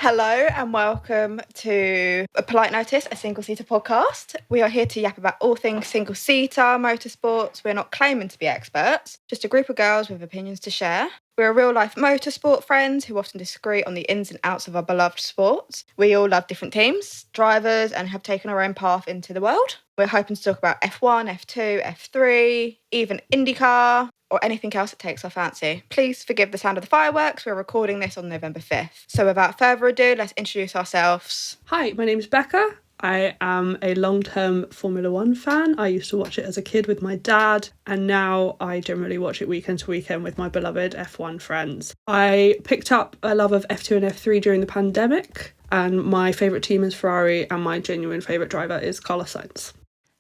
Hello and welcome to A Polite Notice, a single-seater podcast. We are here to yap about all things single-seater, motorsports. We're not claiming to be experts, just a group of girls with opinions to share. We're real-life motorsport friends who often disagree on the ins and outs of our beloved sports. We all love different teams, drivers, and have taken our own path into the world. We're hoping to talk about F1, F2, F3, even IndyCar, or anything else that takes our fancy. Please forgive the sound of the fireworks. We're recording this on November 5th. So without further ado, let's introduce ourselves. Hi, my name's Becca. I am a long-term Formula One fan. I used to watch it as a kid with my dad, and now I generally watch it weekend to weekend with my beloved F1 friends. I picked up a love of F2 and F3 during the pandemic, and my favourite team is Ferrari, and my genuine favourite driver is Carlos Sainz.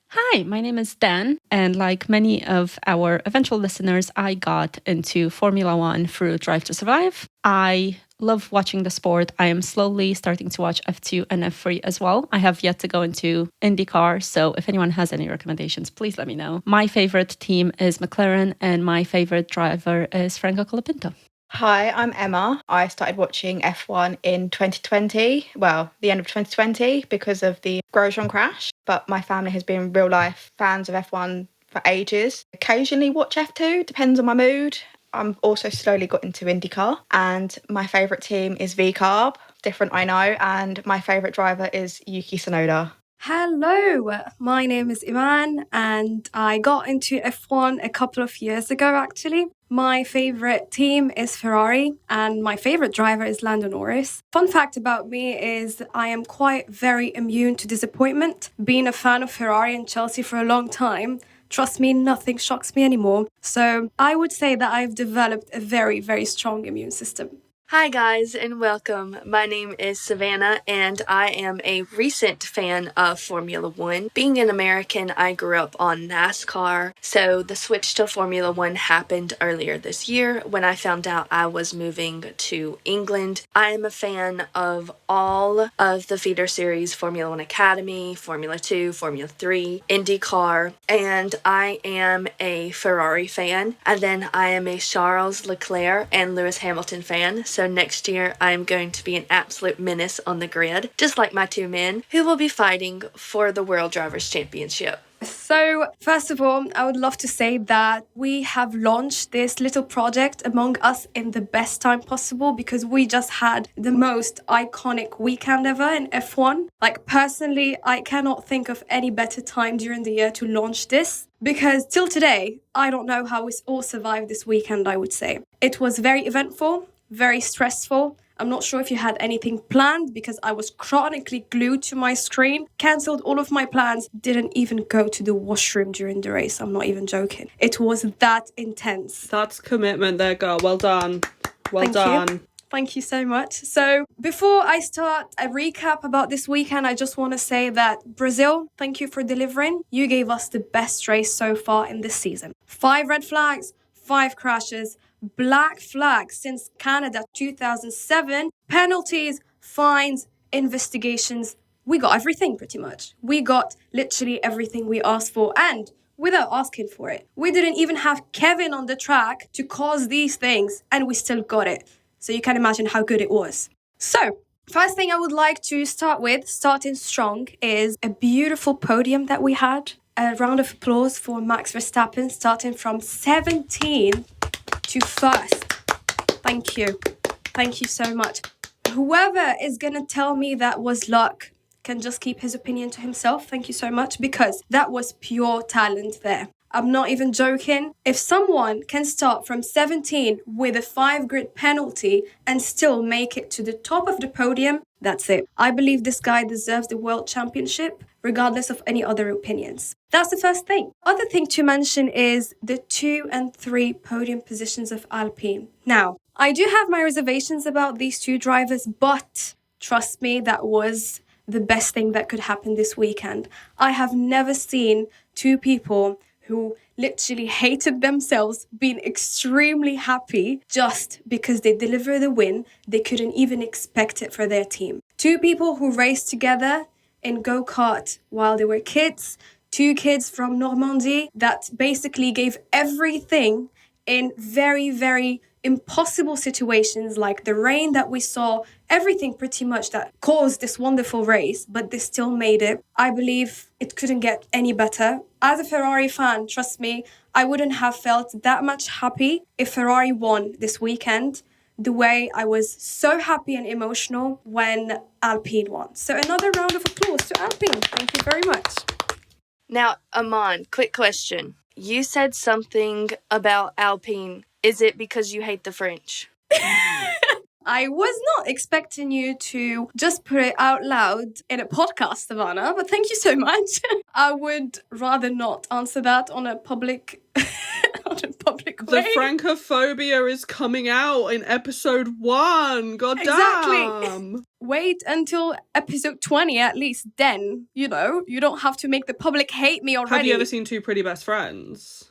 Hi, my name is Dan, and like many of our eventual listeners, I got into Formula One through Drive to Survive. I love watching the sport. I am slowly starting to watch F2 and F3 as well. I have yet to go into IndyCar, so if anyone has any recommendations, please let me know. My favorite team is McLaren, and my favorite driver is Franco Colapinto. Hi, I'm Emma. I started watching F1 in 2020, well, the end of 2020 because of the Grosjean crash, but my family has been real life fans of F1 for ages. Occasionally watch F2, depends on my mood. I'm also slowly got into IndyCar, and my favourite team is V-Carb, different I know, and my favourite driver is Yuki Tsunoda. Hello, my name is Imane and I got into F1 a couple of years ago actually. My favourite team is Ferrari and my favourite driver is Lando Norris. Fun fact about me is I am quite very immune to disappointment. Being a fan of Ferrari and Chelsea for a long time, trust me, nothing shocks me anymore. So I would say that I've developed a very, very strong immune system. Hi guys and welcome. My name is Savannah and I am a recent fan of Formula One. Being an American, I grew up on NASCAR, so the switch to Formula One happened earlier this year when I found out I was moving to England. I am a fan of all of the feeder series, Formula One Academy, Formula 2, Formula 3, IndyCar, and I am a Ferrari fan, and then I am a Charles Leclerc and Lewis Hamilton fan. So next year, I'm going to be an absolute menace on the grid, just like my two men, who will be fighting for the World Drivers' Championship. So, first of all, I would love to say that we have launched this little project among us in the best time possible because we just had the most iconic weekend ever in F1. Like, personally, I cannot think of any better time during the year to launch this because till today, I don't know how we all survived this weekend, I would say. It was very eventful, very stressful. I'm not sure if you had anything planned because I was chronically glued to my screen, cancelled all of my plans, didn't even go to the washroom during the race. I'm not even joking. It was that intense. That's commitment there, girl. Well done. Well done. Thank you so much. So before I start a recap about this weekend, I just want to say that Brazil, thank you for delivering. You gave us the best race so far in this season. 5 red flags, 5 crashes, black flags since Canada 2007, penalties, fines, investigations. We got everything pretty much. We got literally everything we asked for and without asking for it. We didn't even have Kevin on the track to cause these things and we still got it. So you can imagine how good it was. So first thing I would like to start with, starting strong, is a beautiful podium that we had. A round of applause for Max Verstappen starting from 17 to first. Thank you. Thank you so much. Whoever is going to tell me that was luck can just keep his opinion to himself. Thank you so much because that was pure talent there. I'm not even joking. If someone can start from 17 with a 5-grid penalty and still make it to the top of the podium, that's it. I believe this guy deserves the world championship, regardless of any other opinions. That's the first thing. Other thing to mention is the 2 and 3 podium positions of Alpine. Now, I do have my reservations about these two drivers, but trust me, that was the best thing that could happen this weekend. I have never seen two people who literally hated themselves being extremely happy just because they deliver the win. They couldn't even expect it for their team. Two people who raced together in go-kart while they were kids. 2 kids from Normandy that basically gave everything in very, very impossible situations like the rain that we saw, everything pretty much that caused this wonderful race, but they still made it. I believe it couldn't get any better. As a Ferrari fan, trust me, I wouldn't have felt that much happy if Ferrari won this weekend the way I was so happy and emotional when Alpine won. So another round of applause to Alpine. Thank you very much. Now, Imane, quick question. You said something about Alpine. Is it because you hate the French? I was not expecting you to just put it out loud in a podcast, Savannah, but thank you so much. I would rather not answer that on a public The way. Francophobia is coming out in episode 1. God Exactly. damn. Wait until episode 20 at least. Then, you don't have to make the public hate me already. Have you ever seen Two Pretty Best Friends?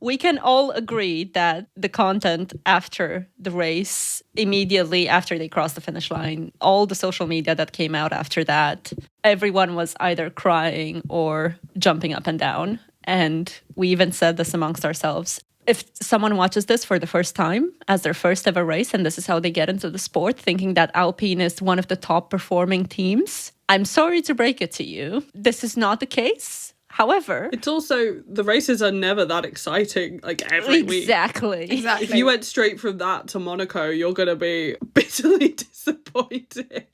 We can all agree that the content after the race, immediately after they crossed the finish line, all the social media that came out after that, everyone was either crying or jumping up and down. And we even said this amongst ourselves. If someone watches this for the first time as their first ever race, and this is how they get into the sport, thinking that Alpine is one of the top performing teams, I'm sorry to break it to you. This is not the case. However, it's also, the races are nenever that exciting, like every week. Exactly. If you went straight from that to Monaco, you're going to be bitterly disappointed.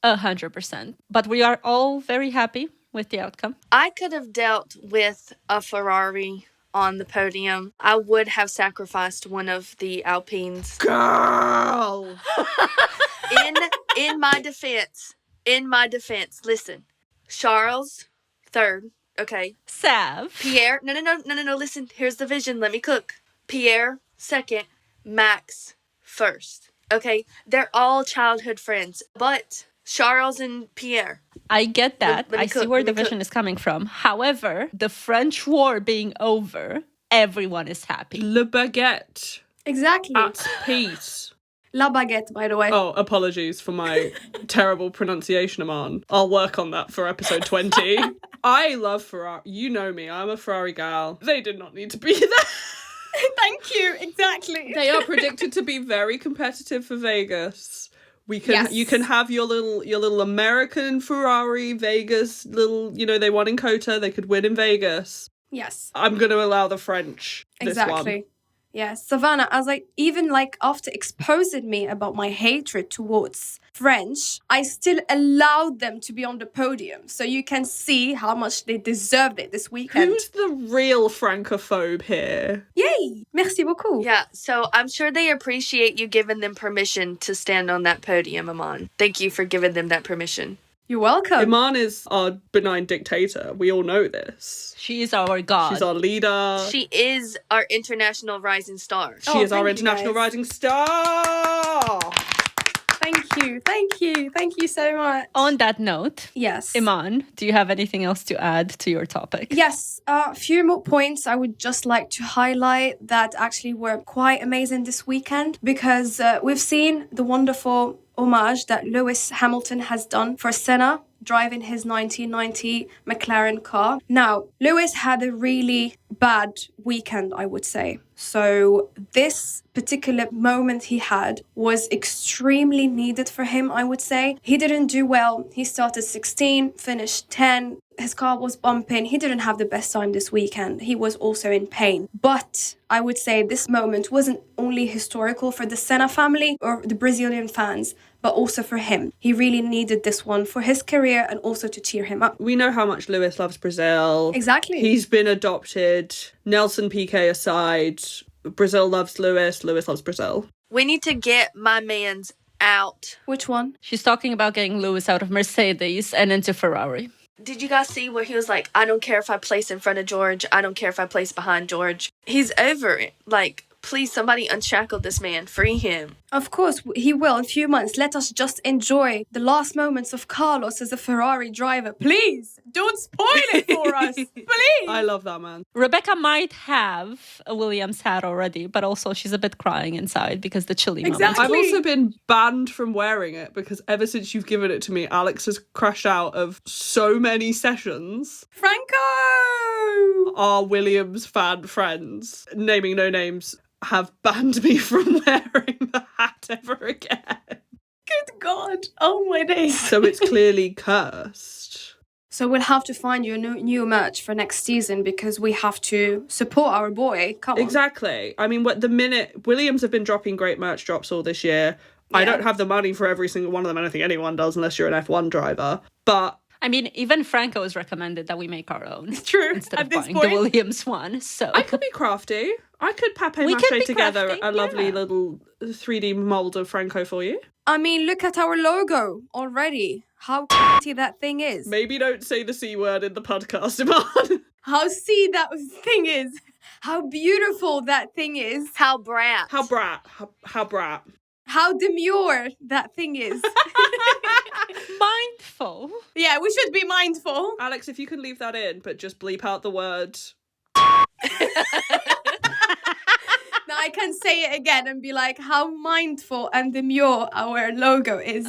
100%. But we are all very happy with the outcome. I could have dealt with a Ferrari on the podium. I would have sacrificed one of the Alpines. Girl! In my defense, listen. Charles, third. Okay. Sav. Pierre, no, listen. Here's the vision. Let me cook. Pierre, second. Max, first. Okay? They're all childhood friends. But Charles and Pierre. I get that. Let me I cook, see where let the me vision cook. is coming from. However, the French war being over, everyone is happy. Le baguette. Exactly. At peace. La baguette, by the way. Oh, apologies for my terrible pronunciation, Imane. I'll work on that for episode 20. I love Ferrari. You know me, I'm a Ferrari gal. They did not need to be there. Thank you. Exactly. They are predicted to be very competitive for Vegas. Yes. You can have your little American Ferrari Vegas little, they won in Cota, they could win in Vegas. Yes. I'm going to allow the French this Exactly. one. Yeah, Savannah, as after exposing me about my hatred towards French, I still allowed them to be on the podium. So you can see how much they deserved it this weekend. Who's the real francophobe here? Yay! Merci beaucoup. Yeah, so I'm sure they appreciate you giving them permission to stand on that podium, Imane. Thank you for giving them that permission. You're welcome. Imane is our benign dictator. We all know this. She is our god. She's our leader. She is our international rising star. She is our thank you, international guys. rising star. Thank you so much. On that note, Yes. Imane, do you have anything else to add to your topic? Yes, a few more points I would just like to highlight that actually were quite amazing this weekend because we've seen the wonderful homage that Lewis Hamilton has done for Senna driving his 1990 McLaren car. Now, Lewis had a really bad weekend, I would say. So this particular moment he had was extremely needed for him, I would say. He didn't do well. He started 16, finished 10. His car was bumping. He didn't have the best time this weekend. He was also in pain. But I would say this moment wasn't only historical for the Senna family or the Brazilian fans, but also for him. He really needed this one for his career and also to cheer him up. We know how much Lewis loves Brazil. Exactly. He's been adopted. Nelson Piquet aside, Brazil loves Lewis. Lewis loves Brazil. We need to get my man's out. Which one? She's talking about getting Lewis out of Mercedes and into Ferrari. Did you guys see where he was like, I don't care if I place in front of George. I don't care if I place behind George. He's over it. Like, please, somebody unshackle this man. Free him. Of course, he will in a few months. Let us just enjoy the last moments of Carlos as a Ferrari driver. Please, don't spoil it for us. Please. I love that man. Rebecca might have a Williams hat already, but also she's a bit crying inside because the chilly moment. Exactly. I've also been banned from wearing it because ever since you've given it to me, Alex has crashed out of so many sessions. Franco! Our Williams fan friends, naming no names, have banned me from wearing the hat ever again. Good God. Oh my days. So it's clearly cursed. So we'll have to find you a new merch for next season because we have to support our boy. Come on. Exactly. I mean, the minute Williams have been dropping great merch drops all this year, I don't have the money for every single one of them. I don't think anyone does unless you're an F1 driver. But I mean, even Franco has recommended that we make our own. It's true. Instead At of this buying point. the Williams one. So I could be crafty. I could We papier-mâché could be together crafty, a lovely yeah. little 3D mould of Franco for you. I mean, look at our logo already. How pretty that thing is. Maybe don't say the C word in the podcast, Imane. How see that thing is. How beautiful that thing is. How brat. How brat. How brat. How demure that thing is. mindful. Yeah, we should be mindful. Alex, if you can leave that in, but just bleep out the word. Now I can say it again and be like, how mindful and demure our logo is.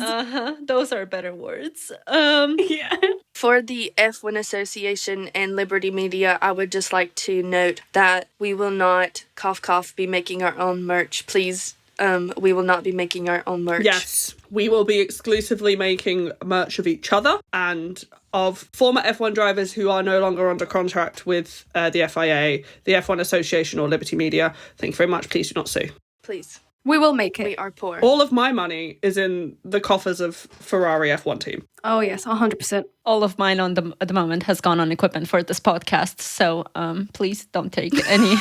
Those are better words. Yeah. For the F1 Association and Liberty Media, I would just like to note that we will not, cough cough, be making our own merch. Please, we will not be making our own merch. Yes, we will be exclusively making merch of each other and of former F1 drivers who are no longer under contract with the FIA, the F1 Association or Liberty Media. Thank you very much. Please do not sue. Please. We will make it. We are poor. All of my money is in the coffers of Ferrari F1 team. Oh, yes, 100%. All of mine at the moment has gone on equipment for this podcast. So please don't take any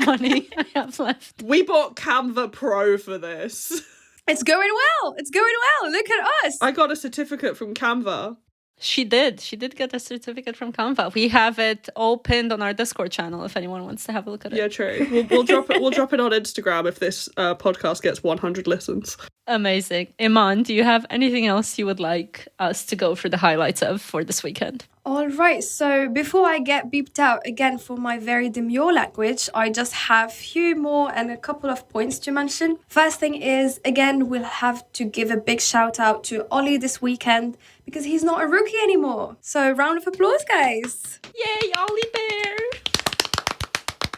money I have left. We bought Canva Pro for this. It's going well. It's going well. Look at us. I got a certificate from Canva. She did get a certificate from Canva. We have it all pinned on our Discord channel if anyone wants to have a look at it. Yeah, true. We'll drop it. We'll drop it on Instagram if this podcast gets 100 listens. Amazing. Iman, do you have anything else you would like us to go through the highlights of for this weekend? All right, so before I get beeped out again for my very demure language, I just have a few more and a couple of points to mention. First thing is, again, we'll have to give a big shout out to Ollie this weekend because he's not a rookie anymore. So round of applause, guys. Yay, Ollie Bear!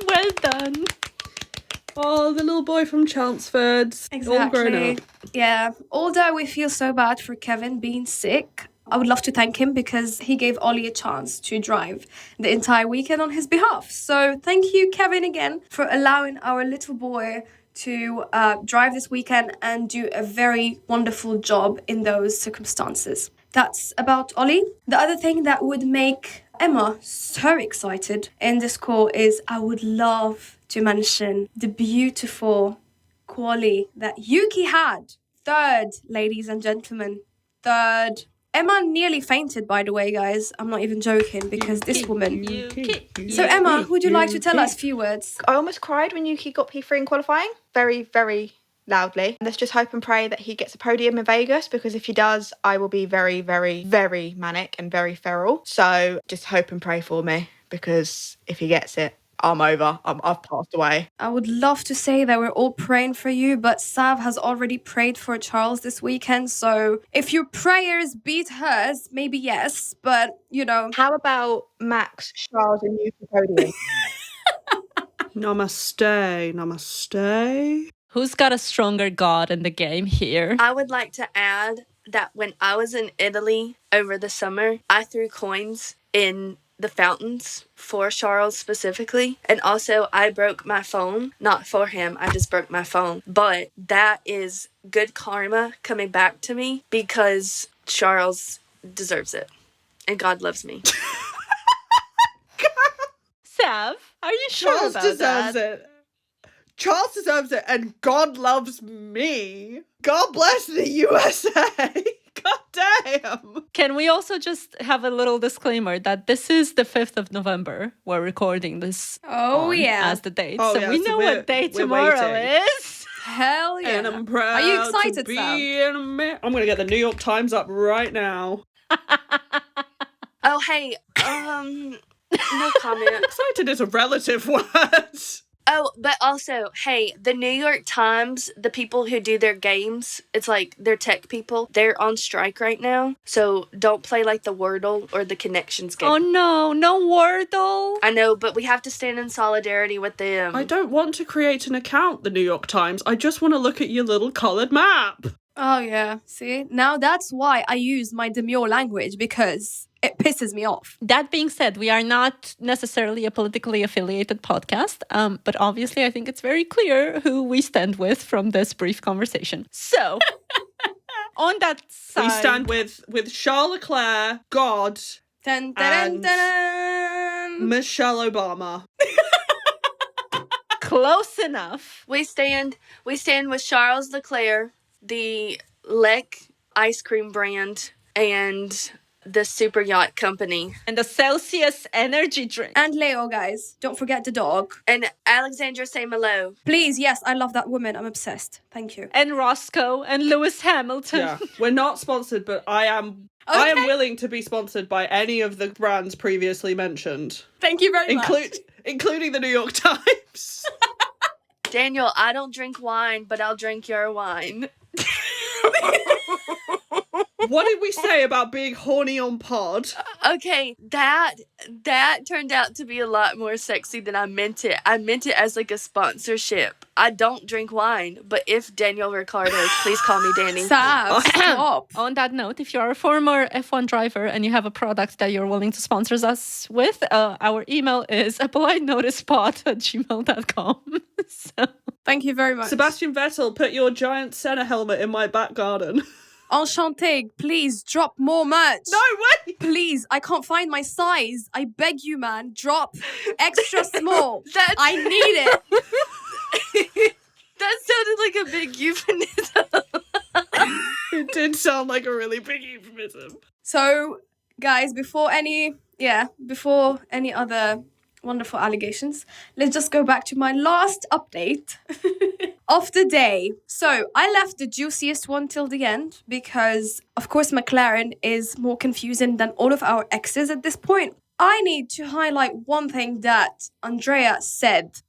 Well done. Oh, the little boy from Chelmsford. All grown up. Yeah, although we feel so bad for Kevin being sick, I would love to thank him because he gave Ollie a chance to drive the entire weekend on his behalf. So thank you, Kevin, again, for allowing our little boy to drive this weekend and do a very wonderful job in those circumstances. That's about Ollie. The other thing that would make Emma so excited in this call is I would love to mention the beautiful quali that Yuki had. Third, ladies and gentlemen. Third. Emma nearly fainted, by the way, guys. I'm not even joking because this woman... So Emma, would you like to tell us a few words? I almost cried when Yuki got P3 in qualifying. Very, very loudly. Let's just hope and pray that he gets a podium in Vegas because if he does, I will be very, very, very manic and very feral. So just hope and pray for me because if he gets it, I'm over. I've passed away. I would love to say that we're all praying for you, but Sav has already prayed for Charles this weekend. So if your prayers beat hers, maybe yes, but you know. How about Max, Charles and Yuki podium? Namaste. Namaste. Who's got a stronger god in the game here? I would like to add that when I was in Italy over the summer, I threw coins in the fountains for Charles specifically. And also I broke my phone. Not for him, I just broke my phone. But that is good karma coming back to me because Charles deserves it. And God loves me. Sav, are you sure Charles about deserves that? it. Charles deserves it, and God loves me. God bless the USA. God damn. Can we also just have a little disclaimer that this is the 5th of November we're recording this Oh, on yeah. as the date. Oh, so yeah, we so know we're- what day we're tomorrow waiting. is. Hell yeah. And I'm proud Are you excited, to Sam? be an American. I'm going to get the New York Times up right now. Oh, hey, no comment. Excited is a relative word. Oh, but also, hey, the New York Times, the people who do their games, it's like they're tech people, they're on strike right now. So don't play like the Wordle or the Connections game. Oh no Wordle. I know, but we have to stand in solidarity with them. I don't want to create an account, the New York Times. I just want to look at your little coloured map. Oh, yeah. See? Now that's why I use my demure language, because it pisses me off. That being said, we are not necessarily a politically affiliated podcast, but obviously I think it's very clear who we stand with from this brief conversation. So, on that side... We stand with Charles Leclerc, God, Dun, dun, dun, and dun. Michelle Obama. Close enough. We stand with Charles Leclerc, the Lec ice cream brand, and the Super Yacht Company. And the Celsius energy drink. And Leo, guys. Don't forget the dog. And Alexandra St. Malo. Please, yes, I love that woman. I'm obsessed. Thank you. And Roscoe and Lewis Hamilton. Yeah, we're not sponsored, but I am willing to be sponsored by any of the brands previously mentioned. Thank you very much. Including the New York Times. Daniel, I don't drink wine, but I'll drink your wine. What did we say about being horny on pod? Okay, that turned out to be a lot more sexy than I meant it. I meant it as like a sponsorship. I don't drink wine, but if Daniel Ricciardo, please call me Danny. Stop. On that note, if you're a former F1 driver and you have a product that you're willing to sponsor us with, our email is apolitenoticepod@gmail.com. So. Thank you very much. Sebastian Vettel, put your giant Senna helmet in my back garden. Enchanté, please drop more merch. No way! Please, I can't find my size. I beg you, man. Drop extra small. That's- I need it. That sounded like a big euphemism. It did sound like a really big euphemism. So, guys, before any other wonderful allegations, let's just go back to my last update of the day. So I left the juiciest one till the end because, of course, McLaren is more confusing than all of our exes at this point. I need to highlight one thing that Andrea said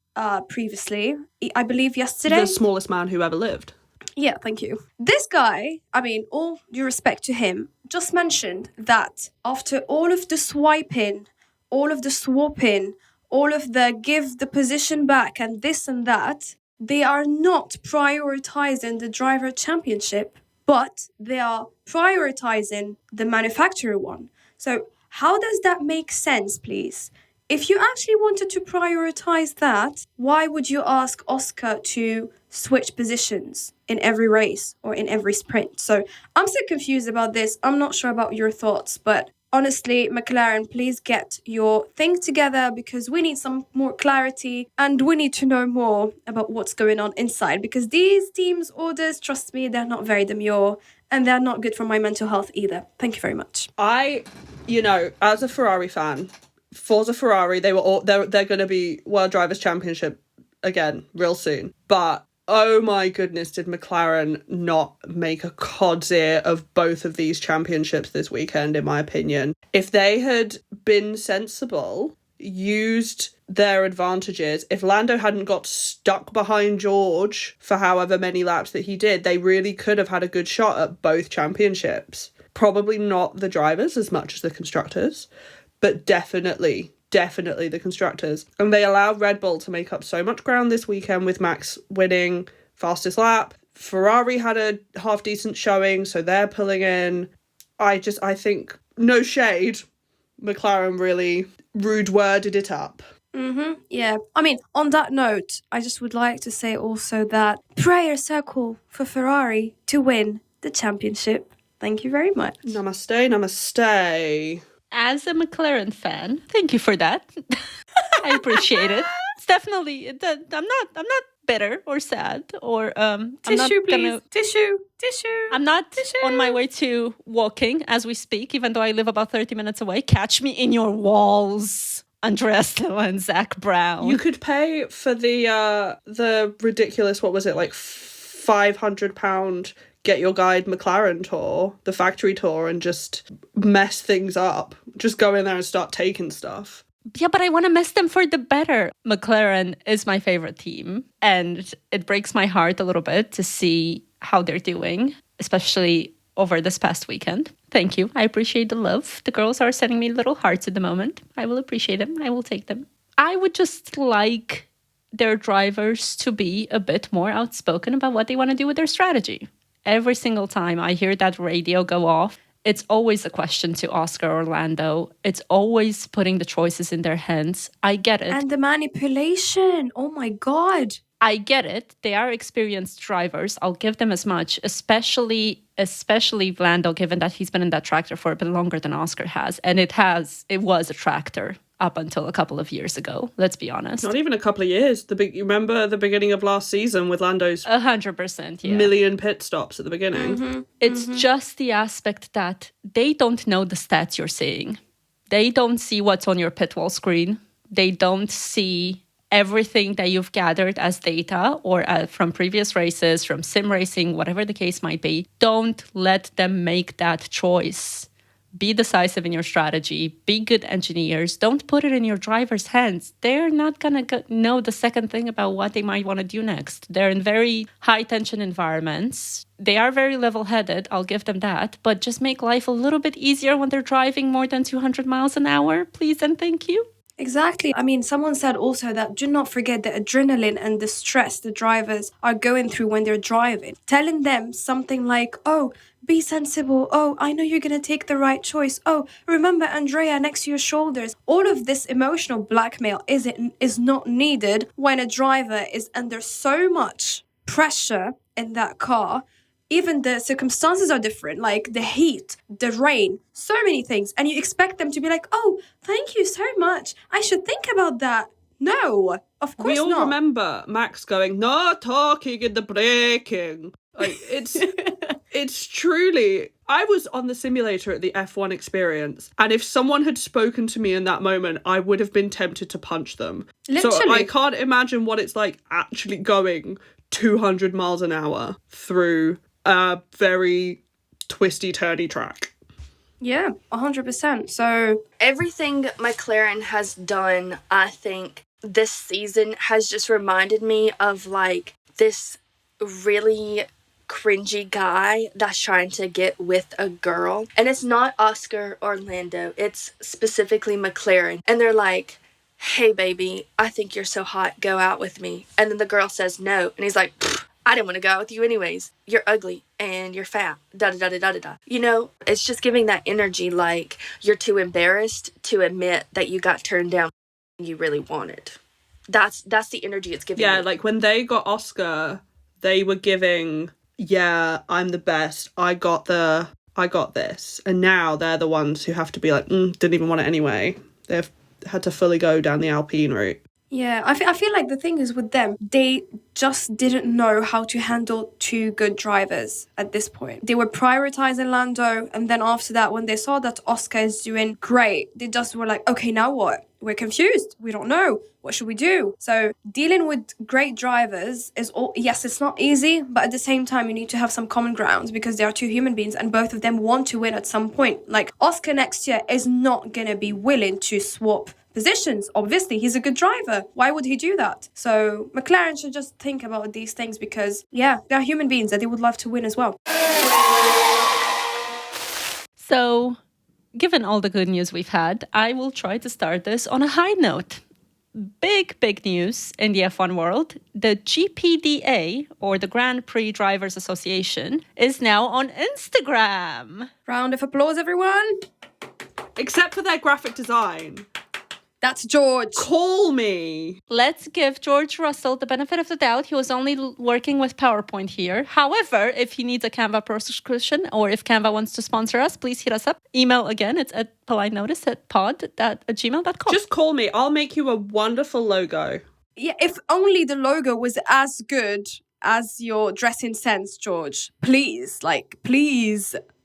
previously, I believe yesterday. The smallest man who ever lived. Yeah, thank you. This guy, I mean, all due respect to him, just mentioned that after all of the swiping, all of the swapping, all of the give the position back and this and that, they are not prioritizing the driver championship, but they are prioritizing the manufacturer one. So how does that make sense, please? If you actually wanted to prioritize that, why would you ask Oscar to switch positions in every race or in every sprint? So I'm still confused about this. I'm not sure about your thoughts, but honestly, McLaren, please get your thing together because we need some more clarity and we need to know more about what's going on inside because these teams' orders, trust me, they're not very demure and they're not good for my mental health either. Thank you very much. As a Ferrari fan, Forza Ferrari, they're going to be World Drivers' Championship again real soon. But oh my goodness, did McLaren not make a cod's ear of both of these championships this weekend, in my opinion. If they had been sensible, used their advantages, if Lando hadn't got stuck behind George for however many laps that he did, they really could have had a good shot at both championships. Probably not the drivers as much as the constructors, but definitely the constructors. And they allowed Red Bull to make up so much ground this weekend with Max winning fastest lap. Ferrari had a half-decent showing, so they're pulling in. I think, no shade, McLaren really rude-worded it up. Yeah. I mean, on that note, I just would like to say also that prayer circle for Ferrari to win the championship. Thank you very much. Namaste. As a McLaren fan, thank you for that. I appreciate it. It's definitely, I'm not bitter or sad or Tissue, please. Tissue. I'm not on my way to walking as we speak, even though I live about 30 minutes away. Catch me in your walls, Andrea Stella and Zach Brown. You could pay for the ridiculous, what was it, like £500 get your guide McLaren tour, the factory tour, and just mess things up. Just go in there and start taking stuff. Yeah, but I want to mess them for the better. McLaren is my favorite team, and it breaks my heart a little bit to see how they're doing, especially over this past weekend. Thank you. I appreciate the love. The girls are sending me little hearts at the moment. I will appreciate them. I will take them. I would just like their drivers to be a bit more outspoken about what they want to do with their strategy. Every single time I hear that radio go off, it's always a question to Oscar or Lando. It's always putting the choices in their hands. I get it. And the manipulation. Oh my God. I get it. They are experienced drivers. I'll give them as much, especially Lando, given that he's been in that tractor for a bit longer than Oscar has. And it was a tractor up until a couple of years ago. Let's be honest. Not even a couple of years. You remember the beginning of last season with Lando's 100%, yeah. million pit stops at the beginning. Mm-hmm. It's just the aspect that they don't know the stats you're seeing. They don't see what's on your pit wall screen. They don't see everything that you've gathered as data or from previous races, from sim racing, whatever the case might be. Don't let them make that choice. Be decisive in your strategy. Be good engineers. Don't put it in your driver's hands. They're not going to know the second thing about what they might want to do next. They're in very high-tension environments. They are very level-headed, I'll give them that, but just make life a little bit easier when they're driving more than 200 miles an hour, please and thank you. Exactly. I mean, someone said also that do not forget the adrenaline and the stress the drivers are going through when they're driving. Telling them something like, oh, be sensible. Oh, I know you're going to take the right choice. Oh, remember Andrea next to your shoulders. All of this emotional blackmail is not needed when a driver is under so much pressure in that car. Even the circumstances are different, like the heat, the rain, so many things. And you expect them to be like, oh, thank you so much. I should think about that. No, of course not. We all remember Max going, no talking in the braking. Like, it's truly... I was on the simulator at the F1 experience, and if someone had spoken to me in that moment, I would have been tempted to punch them. Literally. So I can't imagine what it's like actually going 200 miles an hour through a very twisty, turny track. Yeah, 100%. So everything McLaren has done, I think, this season has just reminded me of, like, this really cringy guy that's trying to get with a girl. And it's not Oscar or Lando. It's specifically McLaren. And they're like, hey, baby, I think you're so hot. Go out with me. And then the girl says no. And he's like, I didn't want to go out with you anyways. You're ugly and you're fat. Da-da-da-da-da-da. You know, it's just giving that energy like you're too embarrassed to admit that you got turned down and you really wanted. That's the energy it's giving. Yeah, me. like when they got Oscar, they were giving, yeah, I'm the best. I got this. And now they're the ones who have to be like, didn't even want it anyway. They've had to fully go down the Alpine route. yeah, I feel like the thing is with them, they just didn't know how to handle two good drivers at this point. They were prioritizing Lando, and then after that, when they saw that Oscar is doing great, they just were like, okay, now what? We're confused. We don't know. What should we do? So dealing with great drivers is yes, it's not easy, but at the same time, you need to have some common grounds because they are two human beings and both of them want to win at some point. Like Oscar next year is not going to be willing to swap positions. Obviously, he's a good driver. Why would he do that? So McLaren should just think about these things because, yeah, they are human beings that they would love to win as well. So, given all the good news we've had, I will try to start this on a high note. Big news in the F1 world. The GPDA, or the Grand Prix Drivers Association, is now on Instagram. Round of applause, everyone. Except for their graphic design. That's George. Call me. Let's give George Russell the benefit of the doubt. He was only working with PowerPoint here. However, if he needs a Canva Pro subscription or if Canva wants to sponsor us, please hit us up. Email again. It's at politenotice@pod@gmail.com. Just call me. I'll make you a wonderful logo. Yeah, if only the logo was as good as your dressing sense, George. Please,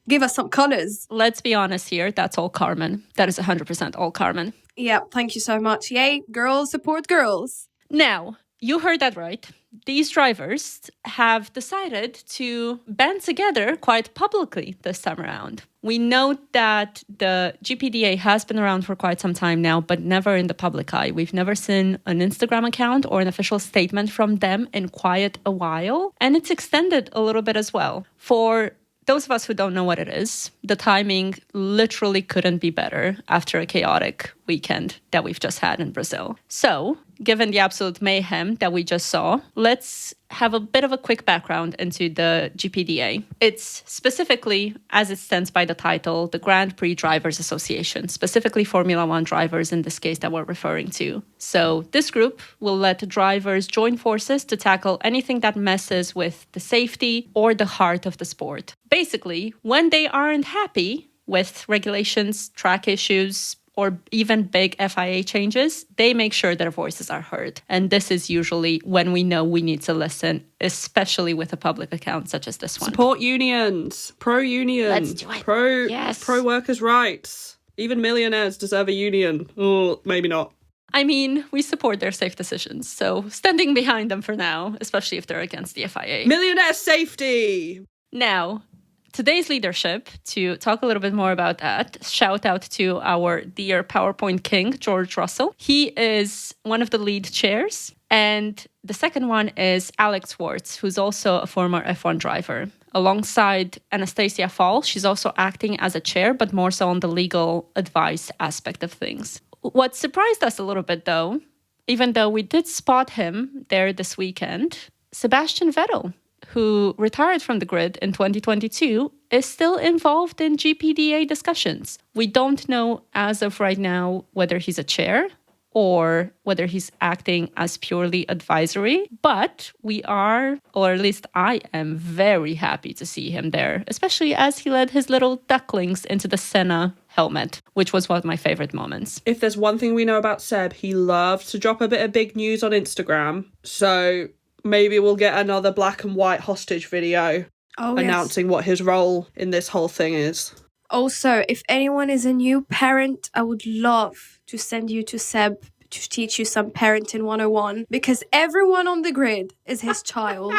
give us some colors. Let's be honest here. That's all Carmen. That is 100% all Carmen. Yeah, thank you so much. Yay, girls support girls. Now, You heard that right. These drivers have decided to band together quite publicly this time around. We know that the GPDA has been around for quite some time now, but never in the public eye. We've never seen an Instagram account or an official statement from them in quite a while. And it's extended a little bit as well. For those of us who don't know what it is, the timing literally couldn't be better after a chaotic weekend that we've just had in Brazil. So, given the absolute mayhem that we just saw, let's have a bit of a quick background into the GPDA. It's specifically, as it stands by the title, the Grand Prix Drivers Association, specifically Formula One drivers in this case that we're referring to. So this group will let drivers join forces to tackle anything that messes with the safety or the heart of the sport. Basically, when they aren't happy with regulations, track issues, or even big FIA changes, they make sure their voices are heard. And this is usually when we know we need to listen, especially with a public account such as this one. Support unions, pro-union, Let's do it. Yes. Pro-workers' rights. Even millionaires deserve a union. Oh, maybe not. I mean, we support their safe decisions, so standing behind them for now, especially if they're against the FIA. Millionaire safety! Now, today's leadership, to talk a little bit more about that, shout out to our dear PowerPoint king, George Russell. He is one of the lead chairs. And the second one is Alex Warts, who's also a former F1 driver. Alongside Anastasia Fall, she's also acting as a chair, but more so on the legal advice aspect of things. What surprised us a little bit, though, even though we did spot him there this weekend, Sebastian Vettel, who retired from the grid in 2022, is still involved in GPDA discussions. We don't know as of right now whether he's a chair or whether he's acting as purely advisory, but we are, or at least I am, very happy to see him there, especially as he led his little ducklings into the Senna helmet, which was one of my favorite moments. If there's one thing we know about Seb, he loves to drop a bit of big news on Instagram, so maybe we'll get another black and white hostage video announcing what his role in this whole thing is. Also, if anyone is a new parent, I would love to send you to Seb to teach you some parenting 101 because everyone on the grid is his child.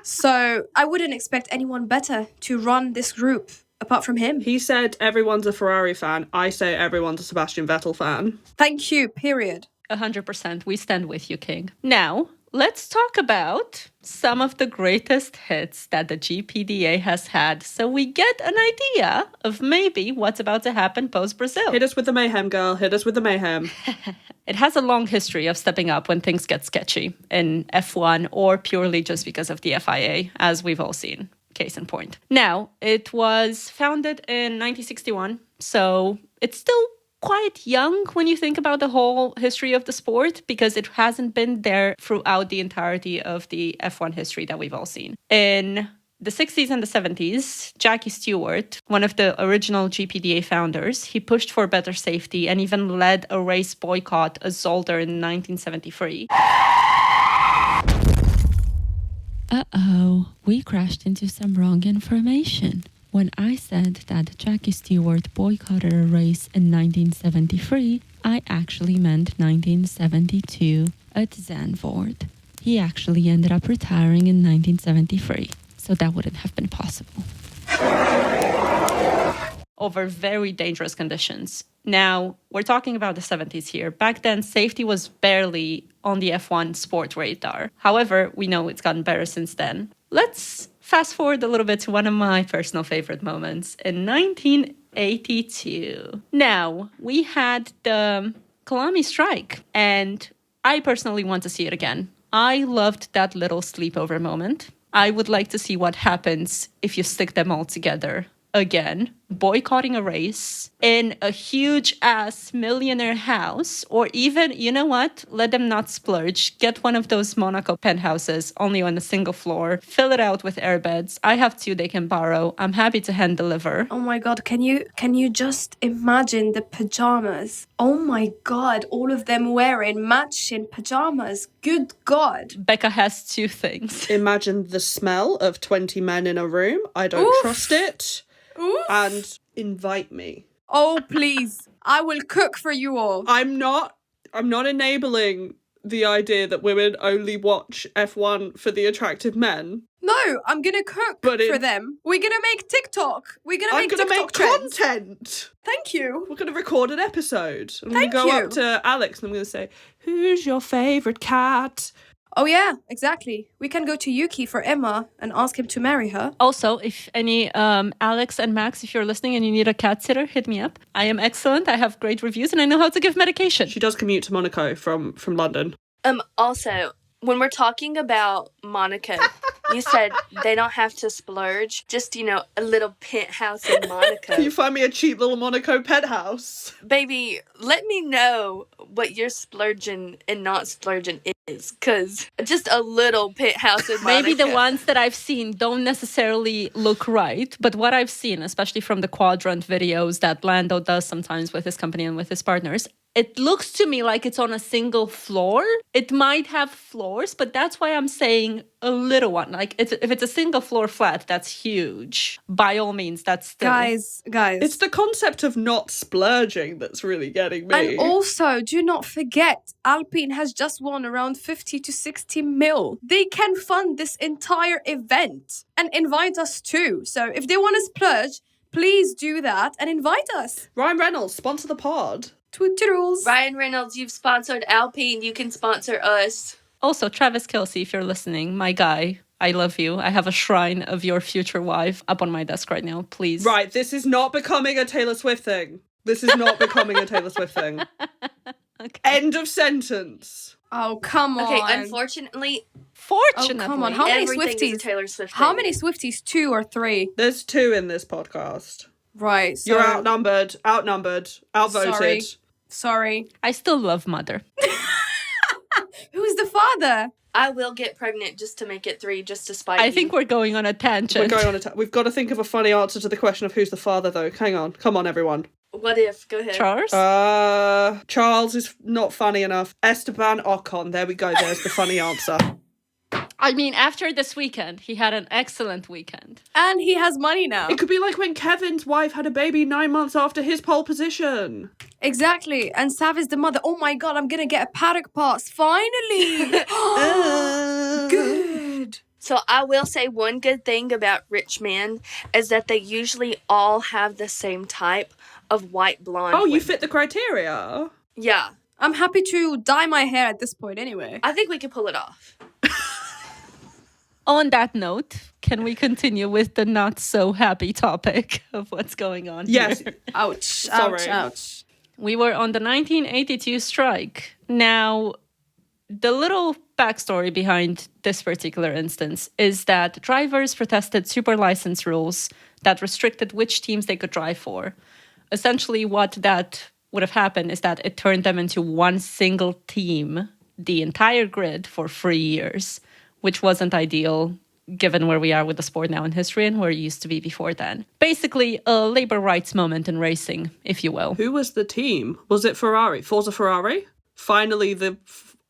So I wouldn't expect anyone better to run this group apart from him. He said everyone's a Ferrari fan. I say everyone's a Sebastian Vettel fan. Thank you, period. 100%. We stand with you, King. Now, let's talk about some of the greatest hits that the GPDA has had so we get an idea of maybe what's about to happen post-Brazil. Hit us with the mayhem, girl. Hit us with the mayhem. It has a long history of stepping up when things get sketchy in F1 or purely just because of the FIA, as we've all seen. Case in point. Now, it was founded in 1961, so it's still quite young when you think about the whole history of the sport because it hasn't been there throughout the entirety of the F1 history that we've all seen. In the 60s and the 70s, Jackie Stewart, one of the original GPDA founders, he pushed for better safety and even led a race boycott at Zolder in 1973. Uh-oh, we crashed into some wrong information. When I said that Jackie Stewart boycotted a race in 1973, I actually meant 1972 at Zandvoort. He actually ended up retiring in 1973, so that wouldn't have been possible. Over very dangerous conditions. Now, we're talking about the 70s here. Back then, safety was barely on the F1 sport radar. However, we know it's gotten better since then. Let's fast forward a little bit to one of my personal favorite moments in 1982. Now, we had the Kalami strike, and I personally want to see it again. I loved that little sleepover moment. I would like to see what happens if you stick them all together again, boycotting a race in a huge-ass millionaire house, or even, you know what, let them not splurge. Get one of those Monaco penthouses, only on a single floor. Fill it out with airbeds. I have 2 they can borrow. I'm happy to hand deliver. Oh my god, can you just imagine the pajamas? Oh my god, all of them wearing matching pajamas. Good god. Becca has 2 things. Imagine the smell of 20 men in a room. I don't trust it. Oof. And invite me. Oh, please. I will cook for you all. I'm not enabling the idea that women only watch F1 for the attractive men. No, I'm gonna cook for them. We're gonna make TikTok. We're gonna make TikTok make trends. content. Thank you. We're gonna record an episode. I'm Thank gonna go you. up to Alex and I'm gonna say, "Who's your favourite cat?" Oh yeah, exactly. We can go to Yuki for Emma and ask him to marry her. Also, if any Alex and Max, if you're listening and you need a cat sitter, hit me up. I am excellent. I have great reviews and I know how to give medication. She does commute to Monaco from London. Also, when we're talking about Monaco, you said they don't have to splurge. Just, a little penthouse in Monaco. Can you find me a cheap little Monaco penthouse? Baby, let me know what your splurging and not splurging is. Because just a little penthouse in Monaco. Maybe the ones that I've seen don't necessarily look right. But what I've seen, especially from the quadrant videos that Lando does sometimes with his company and with his partners, it looks to me like it's on a single floor. It might have floors, but that's why I'm saying a little one. Like, if it's a single floor flat, that's huge. By all means, that's still... Guys. It's the concept of not splurging that's really getting me. And also, do not forget, Alpine has just won around 50 to 60 mil. They can fund this entire event and invite us too. So if they want to splurge, please do that and invite us. Ryan Reynolds, sponsor the pod. Twitterals. Ryan Reynolds, you've sponsored Alpine. You can sponsor us. Also, Travis Kelce, if you're listening, my guy, I love you. I have a shrine of your future wife up on my desk right now, please. Right, this is not becoming a Taylor Swift thing. Okay. End of sentence. Oh, come on. Okay, unfortunately... Fortunately. Oh, come on. How many everything Swifties? is a Taylor Swift How thing. many Swifties? 2 or 3? There's 2 in this podcast. Right. So... You're outnumbered, outvoted. Sorry. I still love Mother. Who's the father? I will get pregnant just to make it 3, just to spite I you. think we're going on a tangent. We're going on we've got to think of a funny answer to the question of who's the father, though. Hang on. Come on, everyone. What if? Go ahead. Charles? Charles is not funny enough. Esteban Ocon. There we go. There's the funny answer. I mean, after this weekend, he had an excellent weekend. And he has money now. It could be like when Kevin's wife had a baby 9 months after his pole position. Exactly. And Sav is the mother. Oh my god, I'm gonna get a paddock pass. Finally. Good. So I will say one good thing about rich men is that they usually all have the same type of white blonde. Oh, you women. fit the criteria. Yeah. I'm happy to dye my hair at this point anyway. I think we can pull it off. On that note, can we continue with the not so happy topic of what's going on Yes. here? Ouch. Sorry. Ouch. We were on the 1982 strike. Now, the little backstory behind this particular instance is that drivers protested super license rules that restricted which teams they could drive for. Essentially, what that would have happened is that it turned them into one single team, the entire grid, for 3 years, which wasn't ideal given where we are with the sport now in history and where it used to be before then. Basically, a labor rights moment in racing, if you will. Who was the team? Was it Ferrari? Forza Ferrari? Finally, the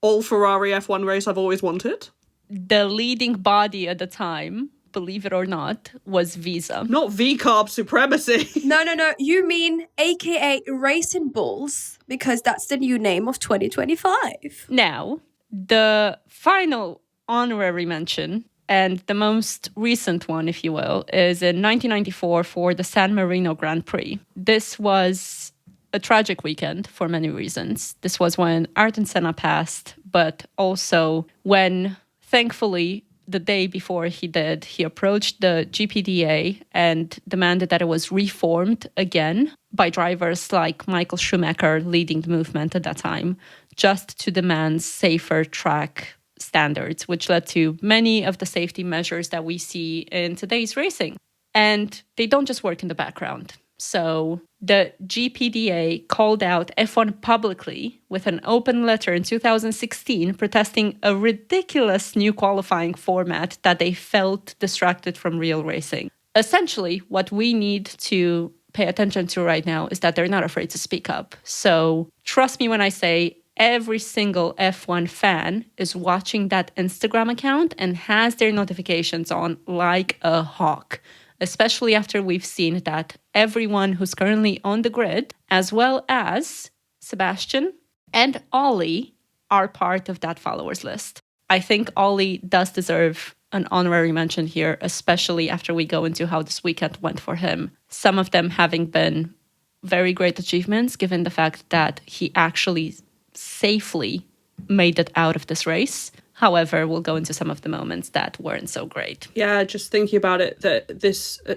all Ferrari F1 race I've always wanted? The leading body at the time, believe it or not, was Visa. Not V-carb supremacy. No. You mean AKA Racing Bulls, because that's the new name of 2025. Now, the final honorary mention, and the most recent one, if you will, is in 1994 for the San Marino Grand Prix. This was a tragic weekend for many reasons. This was when Ayrton Senna passed, but also when, thankfully, the day before he did, he approached the GPDA and demanded that it was reformed again by drivers like Michael Schumacher leading the movement at that time, just to demand safer track standards, which led to many of the safety measures that we see in today's racing. And they don't just work in the background. So the GPDA called out F1 publicly with an open letter in 2016 protesting a ridiculous new qualifying format that they felt distracted from real racing. Essentially, what we need to pay attention to right now is that they're not afraid to speak up. So trust me when I say every single F1 fan is watching that Instagram account and has their notifications on like a hawk, especially after we've seen that everyone who's currently on the grid, as well as Sebastian and Ollie, are part of that followers list. I think Ollie does deserve an honorary mention here, especially after we go into how this weekend went for him. Some of them having been very great achievements, given the fact that he actually safely made it out of this race. However, we'll go into some of the moments that weren't so great. Yeah, just thinking about it, that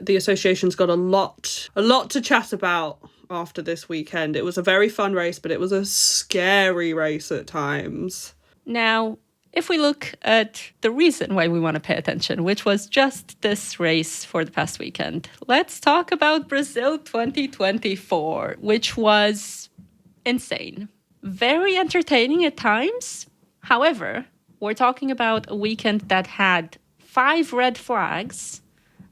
the association's got a lot to chat about after this weekend. It was a very fun race, but it was a scary race at times. Now, if we look at the reason why we want to pay attention, which was just this race for the past weekend, let's talk about Brazil 2024, which was insane. Very entertaining at times. However, we're talking about a weekend that had 5 red flags,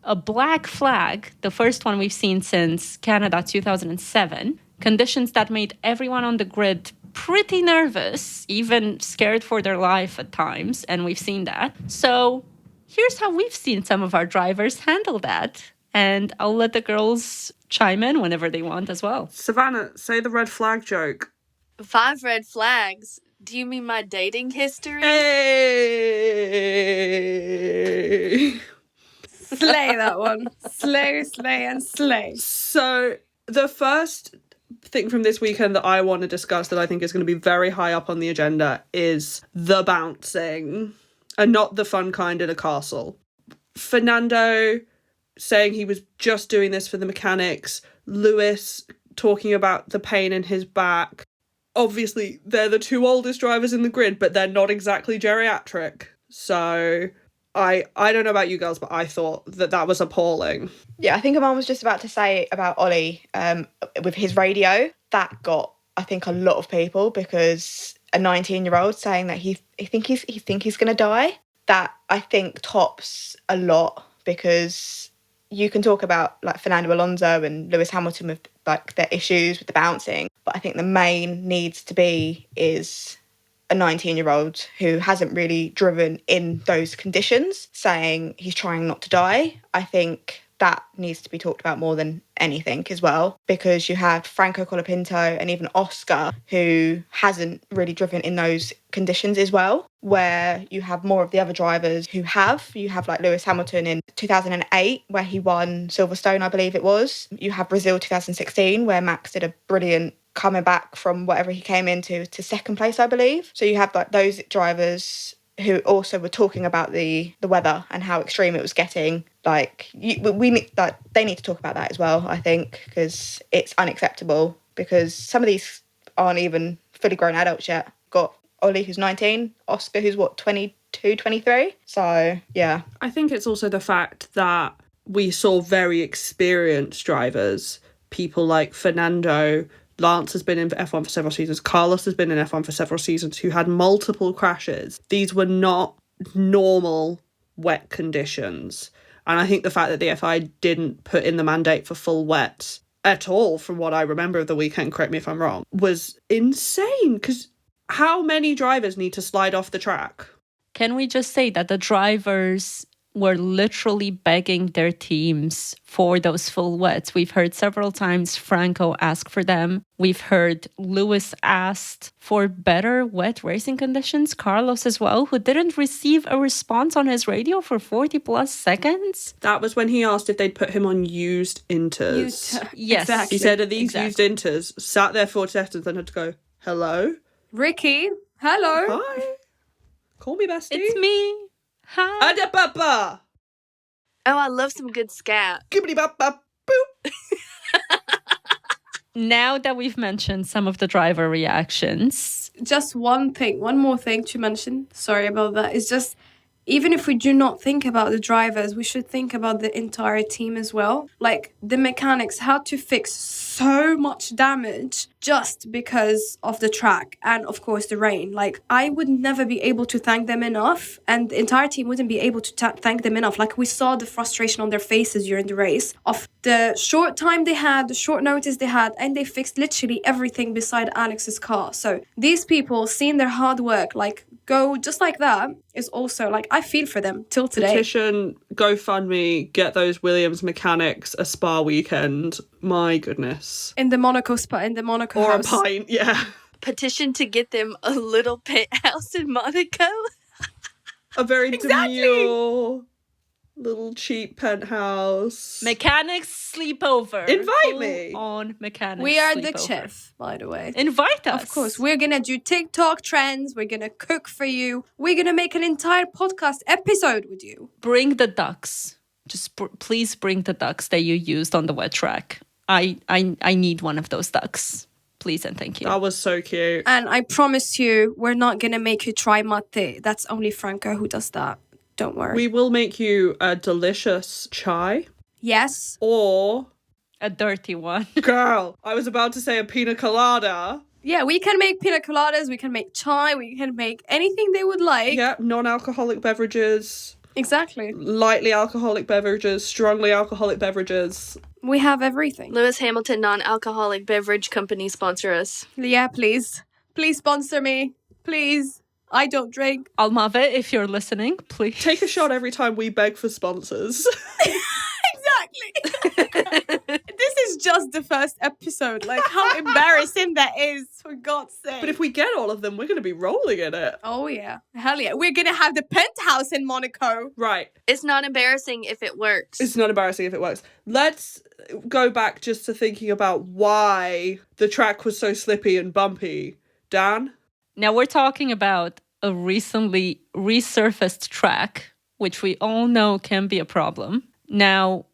a black flag, the first one we've seen since Canada 2007, conditions that made everyone on the grid pretty nervous, even scared for their life at times, and we've seen that. So here's how we've seen some of our drivers handle that, and I'll let the girls chime in whenever they want as well. Savannah, say the red flag joke. 5 red flags. Do you mean my dating history? Hey! Slay that one. Slay, and slay. So the first thing from this weekend that I want to discuss that I think is going to be very high up on the agenda is the bouncing, and not the fun kind in a castle. Fernando saying he was just doing this for the mechanics, Lewis talking about the pain in his back. Obviously, they're the 2 oldest drivers in the grid, but they're not exactly geriatric. So I don't know about you girls, but I thought that was appalling. Yeah, I think Imane was just about to say about Ollie with his radio. That got, I think, a lot of people, because a 19-year-old saying that he think he's going to die, that I think tops a lot, because you can talk about like Fernando Alonso and Lewis Hamilton with like their issues with the bouncing, but I think the main needs to be is a 19-year-old who hasn't really driven in those conditions saying he's trying not to die. I think that needs to be talked about more than anything as well, because you have Franco Colapinto and even Oscar, who hasn't really driven in those conditions as well, where you have more of the other drivers who have. You have like Lewis Hamilton in 2008, where he won Silverstone, I believe it was. You have Brazil 2016, where Max did a brilliant coming back from whatever he came into to second place, I believe. So you have like those drivers who also were talking about the weather and how extreme it was getting. Like we need, like, they need to talk about that as well, I think, because it's unacceptable, because some of these aren't even fully grown adults yet. Got Ollie, who's 19, Oscar, who's 22, 23. So yeah, I think it's also the fact that we saw very experienced drivers, people like Fernando. Lance has been in F1 for several seasons. Carlos has been in F1 for several seasons, who had multiple crashes. These were not normal wet conditions. And I think the fact that the FI didn't put in the mandate for full wets at all, from what I remember of the weekend, correct me if I'm wrong, was insane. Because how many drivers need to slide off the track? Can we just say that the drivers were literally begging their teams for those full wets? We've heard several times Franco ask for them. We've heard Lewis asked for better wet racing conditions. Carlos as well, who didn't receive a response on his radio for 40 plus seconds. That was when he asked if they'd put him on used inters. Yes. Exactly. He said, are these used inters? Sat there 40 seconds and had to go, hello? Ricky, hello. Hi. Call me bestie. It's me. Hi. Adapapa. Oh, I love some good scat. Gibbity bop bop boop. Now that we've mentioned some of the driver reactions, Just one more thing to mention. Sorry about that. It's just, even if we do not think about the drivers, we should think about the entire team as well. Like the mechanics had to fix so much damage just because of the track and of course the rain. Like I would never be able to thank them enough, and the entire team wouldn't be able to thank them enough. Like we saw the frustration on their faces during the race of the short time they had, the short notice they had, and they fixed literally everything beside Alex's car. So these people, seeing their hard work like go just like that, is also like, I feel for them till today. Petition, GoFundMe, get those Williams mechanics a spa weekend. My goodness. In the Monaco spa, in the Monaco Or house. a pint, yeah. Petition to get them a little penthouse in Monaco. A very demure little cheap penthouse. Mechanics sleepover. Invite me. On mechanics. We are sleepover. the chef, by the way. Invite us. Of course, we're gonna do TikTok trends. We're gonna cook for you. We're gonna make an entire podcast episode with you. Bring the ducks. Just please bring the ducks that you used on the wet track. I need one of those ducks. Please and thank you. That was so cute. And I promise you, we're not gonna make you try mate. That's only Franco who does that. Don't worry. We will make you a delicious chai. Yes. Or... a dirty one. Girl, I was about to say a pina colada. Yeah, we can make pina coladas, we can make chai, we can make anything they would like. Yeah, non-alcoholic beverages. Exactly. Lightly alcoholic beverages, strongly alcoholic beverages. We have everything. Lewis Hamilton Non-Alcoholic Beverage Company sponsor us. Yeah, please. Please sponsor me. Please. I don't drink. Almave, if you're listening, please. Take a shot every time we beg for sponsors. Exactly. This is just the first episode. Like, how embarrassing that is, for God's sake. But if we get all of them, we're going to be rolling in it. Oh, yeah. Hell yeah. We're going to have the penthouse in Monaco. Right. It's not embarrassing if it works. It's not embarrassing if it works. Let's go back just to thinking about why the track was so slippy and bumpy. Dan? Now we're talking about a recently resurfaced track, which we all know can be a problem. Now,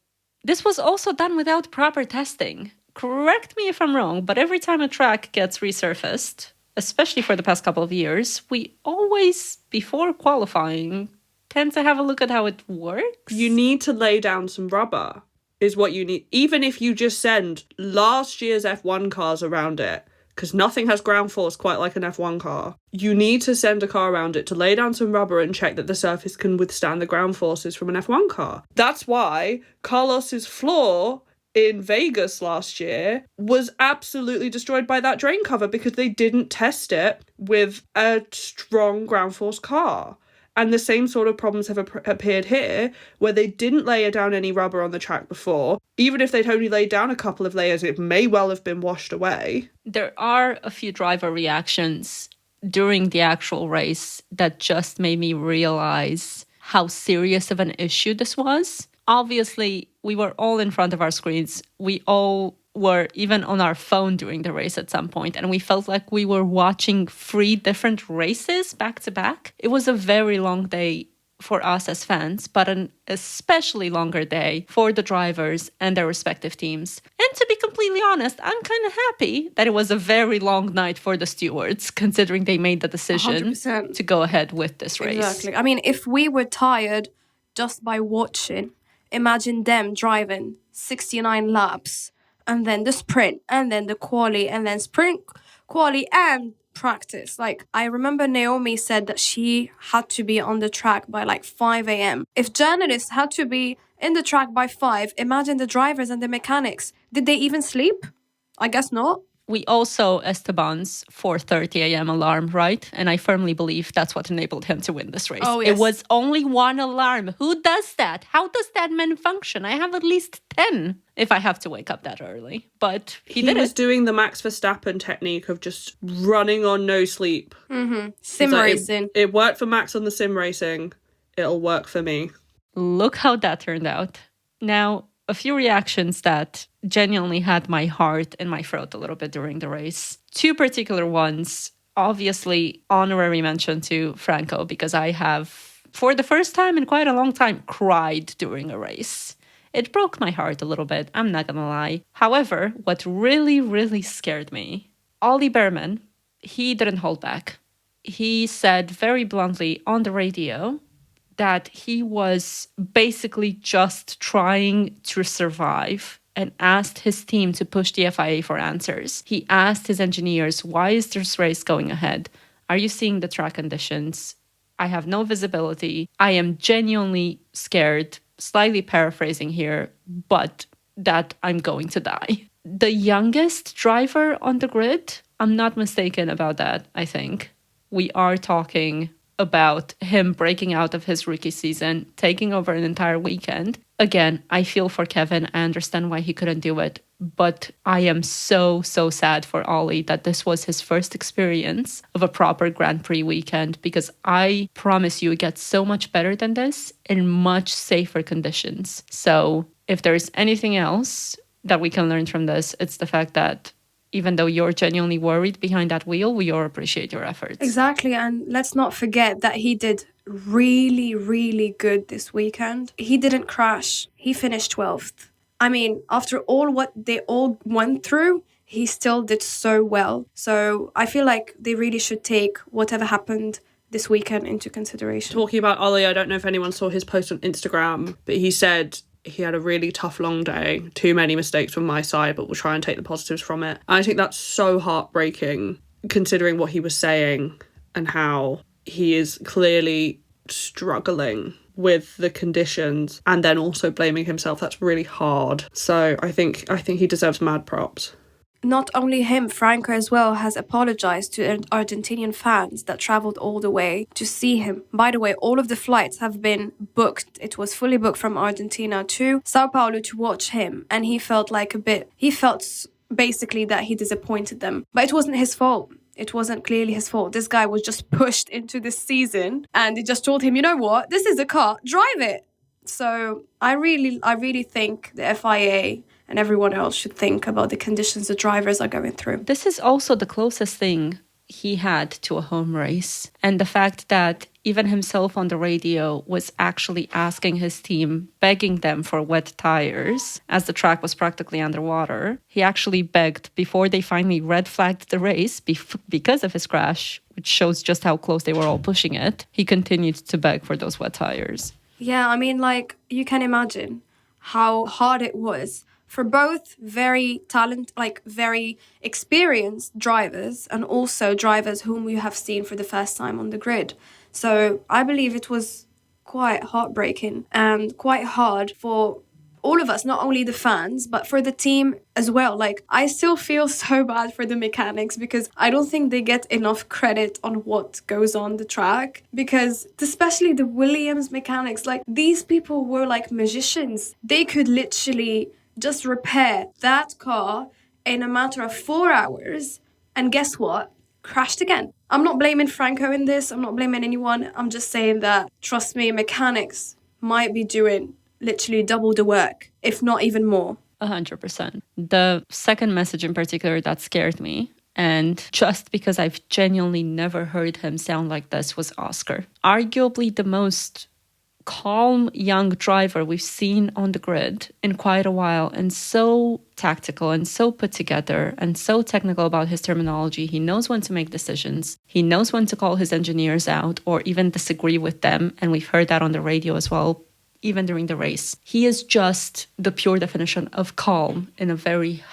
this was also done without proper testing. Correct me if I'm wrong, but every time a track gets resurfaced, especially for the past couple of years, we always, before qualifying, tend to have a look at how it works. You need to lay down some rubber, is what you need. Even if you just send last year's F1 cars around it, because nothing has ground force quite like an F1 car. You need to send a car around it to lay down some rubber and check that the surface can withstand the ground forces from an F1 car. That's why Carlos's floor in Vegas last year was absolutely destroyed by that drain cover because they didn't test it with a strong ground force car. And the same sort of problems have appeared here, where they didn't layer down any rubber on the track before. Even if they'd only laid down a couple of layers, it may well have been washed away. There are a few driver reactions during the actual race that just made me realize how serious of an issue this was. Obviously, we were all in front of our screens. We all were even on our phone during the race at some point, and we felt like we were watching 3 different races back to back. It was a very long day for us as fans, but an especially longer day for the drivers and their respective teams. And to be completely honest, I'm kind of happy that it was a very long night for the stewards, considering they made the decision 100%. to go ahead with this race. Exactly. I mean, if we were tired just by watching, imagine them driving 69 laps, and then the sprint, and then the quali, and then sprint, quali, and practice. Like, I remember Naomi said that she had to be on the track by like 5 a.m. If journalists had to be in the track by 5, imagine the drivers and the mechanics. Did they even sleep? I guess not. We also Esteban's 4:30 a.m. alarm, right? And I firmly believe that's what enabled him to win this race. Oh, yes. It was only one alarm. Who does that? How does that man function? I have at least 10 if I have to wake up that early. But he did was it. doing the Max Verstappen technique of just running on no sleep. Sim racing. It worked for Max on the sim racing. It'll work for me. Look how that turned out. Now, a few reactions that genuinely had my heart in my throat a little bit during the race. 2 particular ones. Obviously, honorary mention to Franco, because I have, for the first time in quite a long time, cried during a race. It broke my heart a little bit, I'm not gonna lie. However, what really, really scared me, Ollie Behrman, he didn't hold back. He said very bluntly on the radio that he was basically just trying to survive and asked his team to push the FIA for answers. He asked his engineers, why is this race going ahead? Are you seeing the track conditions? I have no visibility. I am genuinely scared, slightly paraphrasing here, but that I'm going to die. The youngest driver on the grid, I'm not mistaken about that, I think. We are talking about him breaking out of his rookie season, taking over an entire weekend. Again, I feel for Kevin. I understand why he couldn't do it. But I am so sad for Ollie that this was his first experience of a proper Grand Prix weekend, because I promise you it gets so much better than this in much safer conditions. So if there's anything else that we can learn from this, it's the fact that even though you're genuinely worried behind that wheel, we all appreciate your efforts. Exactly, and let's not forget that he did really good this weekend. He didn't crash. He finished 12th. I mean, after all what they all went through, he still did so well. So I feel like they really should take whatever happened this weekend into consideration. Talking about Ollie, I don't know if anyone saw his post on Instagram, but he said he had a really tough, long day. Too many mistakes from my side, but we'll try and take the positives from it. And I think that's so heartbreaking, considering what he was saying and how he is clearly struggling with the conditions and then also blaming himself. That's really hard. So I think he deserves mad props. Not only him, Franco as well has apologized to Argentinian fans that traveled all the way to see him. By the way, all of the flights have been booked. It was fully booked from Argentina to Sao Paulo to watch him. And he felt basically that he disappointed them. But it wasn't his fault. It wasn't clearly his fault. This guy was just pushed into this season and they just told him, you know what, this is a car, drive it. So I really think the FIA and everyone else should think about the conditions the drivers are going through. This is also the closest thing he had to a home race. And the fact that even himself on the radio was actually asking his team, begging them for wet tires, as the track was practically underwater. He actually begged before they finally red flagged the race because of his crash, which shows just how close they were all pushing it. He continued to beg for those wet tires. Yeah, I mean, like, you can imagine how hard it was for both very experienced drivers and also drivers whom you have seen for the first time on the grid. So I believe it was quite heartbreaking and quite hard for all of us, not only the fans, but for the team as well. Like, I still feel so bad for the mechanics because I don't think they get enough credit on what goes on the track, because especially the Williams mechanics, like, these people were like magicians. They could literally just repair that car in a matter of 4 hours, and guess what? Crashed again. I'm not blaming Franco in this. I'm not blaming anyone. I'm just saying that, trust me, mechanics might be doing literally double the work, if not even more. 100%. The second message in particular that scared me, and just because I've genuinely never heard him sound like this, was Oscar. Arguably the most calm young driver we've seen on the grid in quite a while, and so tactical and so put together and so technical about his terminology. He knows when to make decisions. He knows when to call his engineers out or even disagree with them, and we've heard that on the radio as well, even during the race. He is just the pure definition of calm in a very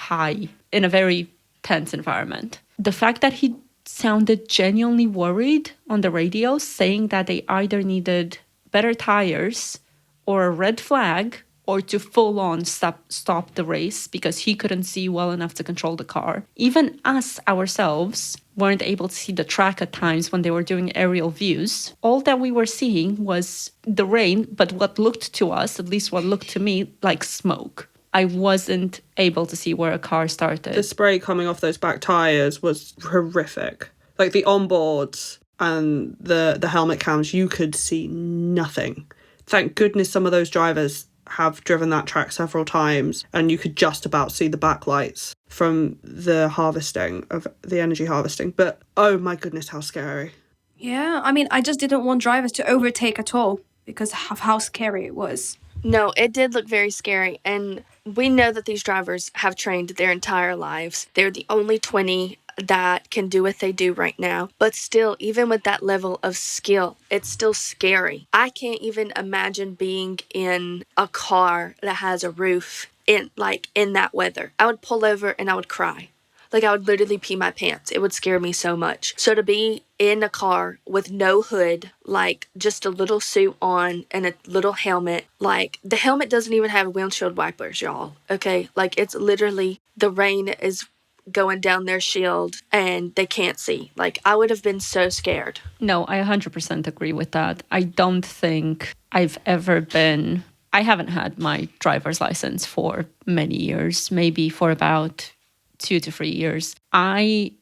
tense environment. The fact that he sounded genuinely worried on the radio, saying that they either needed better tires or a red flag or to full on stop the race because he couldn't see well enough to control the car. Even us ourselves weren't able to see the track at times when they were doing aerial views. All that we were seeing was the rain, but what looked to us, at least what looked to me, like smoke. I wasn't able to see where a car started. The spray coming off those back tyres was horrific. Like the onboards and the helmet cams, you could see nothing. Thank goodness some of those drivers have driven that track several times and you could just about see the backlights from the harvesting of the energy harvesting. But oh my goodness, how scary. Yeah, I mean, I just didn't want drivers to overtake at all because of how scary it was. No, it did look very scary, and we know that these drivers have trained their entire lives. They're the only 20 that can do what they do right now. But still, even with that level of skill, it's still scary. I can't even imagine being in a car that has a roof in that weather. I would pull over and I would cry. Like, I would literally pee my pants. It would scare me so much. So to be in a car with no hood, like just a little suit on and a little helmet, like the helmet doesn't even have windshield wipers, y'all. Okay? Like, it's literally, the rain is going down their shield and they can't see. Like, I would have been so scared. No, I 100% agree with that. I don't think I've ever been I haven't had my driver's license for many years, maybe for about 2 to 3 years. I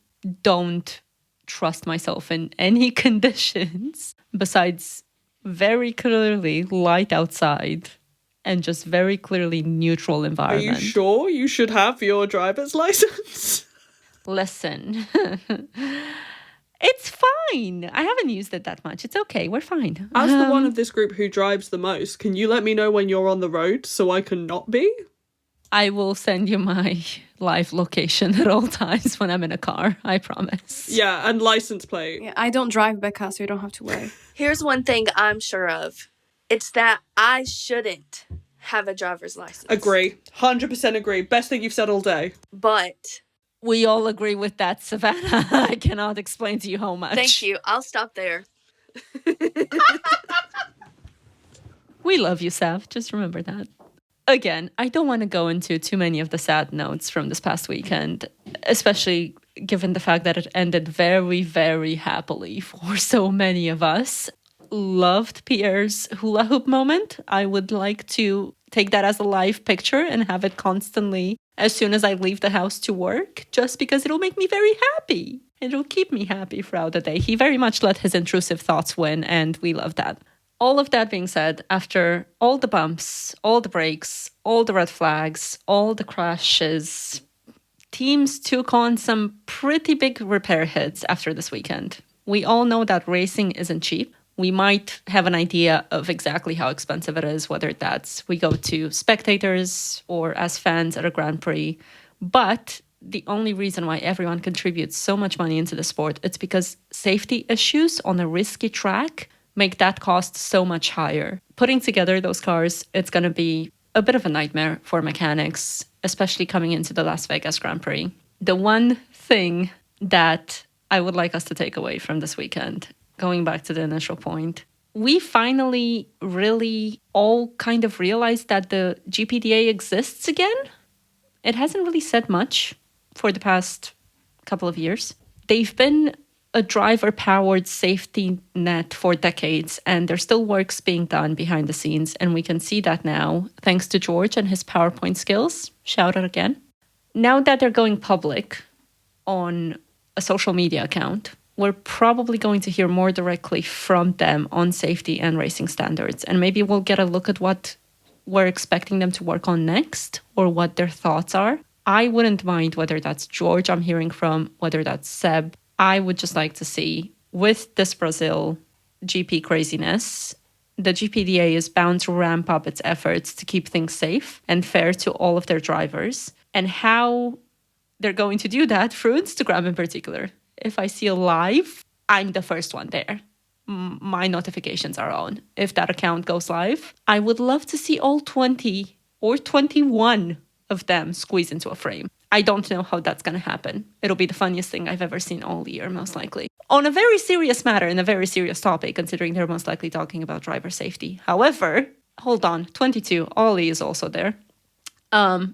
don't trust myself in any conditions besides very clearly light outside and just very clearly neutral Are environment. you sure you should have your driver's license? Listen, it's fine. I haven't used it that much. It's okay. We're fine. As the one of this group who drives the most, can you let me know when you're on the road so I can not be? I will send you my live location at all times when I'm in a car. I promise. Yeah, and license plate. Yeah, I don't drive, Becca, so you don't have to worry. Here's one thing I'm sure of. It's that I shouldn't have a driver's license. Agree. 100% agree. Best thing you've said all day. But We all agree with that, Savannah. I cannot explain to you how much. thank you. I'll stop there. We love you, Sav. Just remember that. Again, I don't want to go into too many of the sad notes from this past weekend, especially given the fact that it ended very, very happily for so many of us. Loved Pierre's hula hoop moment. I would like to take that as a live picture and have it constantly as soon as I leave the house to work, just because it'll make me very happy. It'll keep me happy throughout the day. He very much let his intrusive thoughts win, and we love that. All of that being said, after all the bumps, all the breaks, all the red flags, all the crashes, teams took on some pretty big repair hits after this weekend. We all know that racing isn't cheap. We might have an idea of exactly how expensive it is, whether that's we go to spectators or as fans at a Grand Prix. But the only reason why everyone contributes so much money into the sport, it's because safety issues on a risky track make that cost so much higher. Putting together those cars, it's going to be a bit of a nightmare for mechanics, especially coming into the Las Vegas Grand Prix. The one thing that I would like us to take away from this weekend, going back to the initial point, we finally really all kind of realized that the GPDA exists again. It hasn't really said much for the past couple of years. They've been a driver-powered safety net for decades, and there's still works being done behind the scenes, and we can see that now, thanks to George and his PowerPoint skills. Shout out again. Now that they're going public on a social media account, we're probably going to hear more directly from them on safety and racing standards, and maybe we'll get a look at what we're expecting them to work on next, or what their thoughts are. I wouldn't mind whether that's George I'm hearing from, whether that's Seb. I would just like to see, with this Brazil GP craziness, the GPDA is bound to ramp up its efforts to keep things safe and fair to all of their drivers, and how they're going to do that through Instagram in particular. If I see a live, I'm the first one there. My notifications are on. If that account goes live, I would love to see all 20 or 21 of them squeeze into a frame. I don't know how that's going to happen. It'll be the funniest thing I've ever seen all year, most likely. On a very serious matter and a very serious topic, considering they're most likely talking about driver safety. However, hold on, 22, Ollie is also there.